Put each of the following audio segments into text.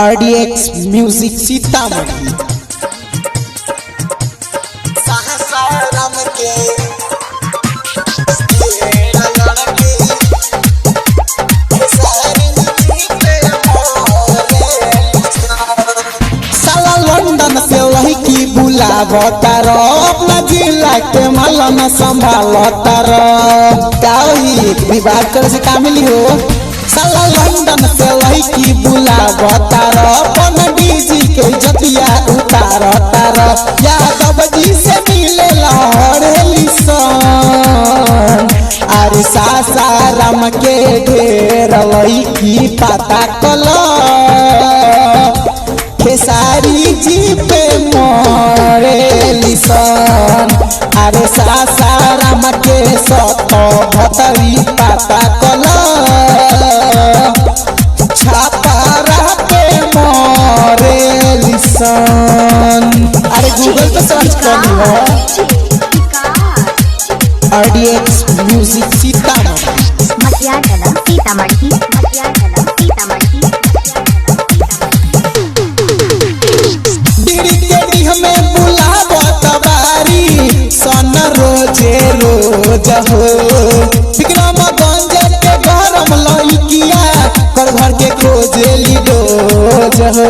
RDX music Sitamarhi Sasaram के साला London से वही की बुलावता रो अपना जिला के माला में संभालता रो काही विवाह कर से का मिली हो। साला लंदन से वही की बुलावता रो अपना डीजी के जतिया उतारता रो यादव जी से मिले लाहौर लिसन अरे सासाराम के ढेर वही की पता कलो खेसारी जी पे मोरे लिसन अरे सासाराम के सत भतरी पता कलो छापारा पे मोरे लिसन अरे गूगल पे सर्च कर लो RDX म्यूजिक सीतामढ़ी मटियागला सीतामढ़ी मटियागला सीतामढ़ी डिड़ी हमें बुलावो तबारी सन रोजे रोज हो विक्रमगंज के गरम लइकिया कर घर के खोजे लिडोज हो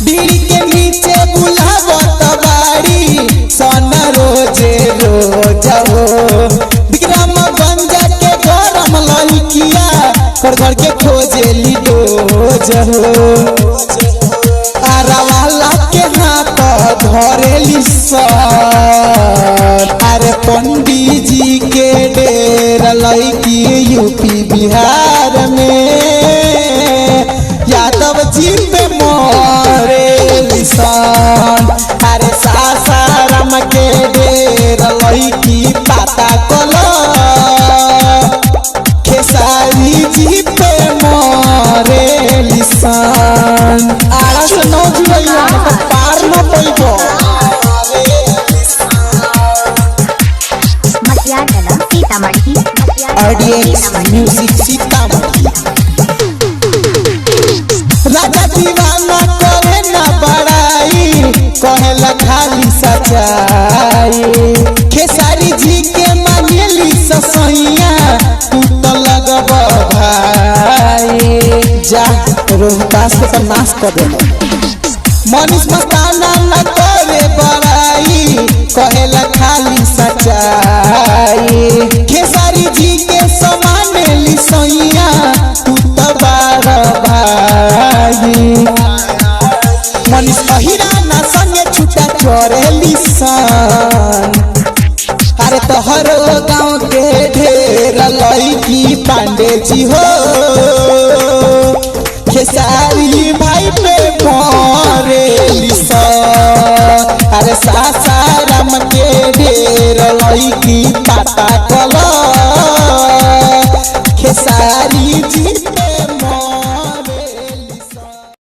डिड़ी के नीचे बुलावो तबारी सन रोजे रोज हो विक्रमगंज के गरम लइकिया कर घर के खोजे लिडोज हो आरावाला के हाथ धरेली सर अरे पंडित जी के डेर लइकी यूपी बिहार में यादव जी पे मोरे सन अरे सासाराम के डेर लइकी पता कलो खेसारी जी पे मोरे लिसन आरा से नौ जुड़ैया मतलब पार न पैबो मटियागला सीतामढ़ी RDX म्यूजिक सीतामढ़ी राजा दीवाना करे ना बड़ाई कहेला खाली सच्चाई खेसारी जी के मानेली ससैया तू तो लगब भाई जा रोहतास के तो नाश कर देना मनीष मस्ताना न करे बड़ाई कहेला खाली सच्चाई खेसारी जी के समान लिसैया तू तो बार भाई मनीष अहिरा ना संगे छुटा चोरे लिसन अरे तोहर गाँव के ढेर लइकी पांडे जी हो खेसारी भाई पे मोरे लिसन अरे सासाराम के ढेर लइकी पता कलो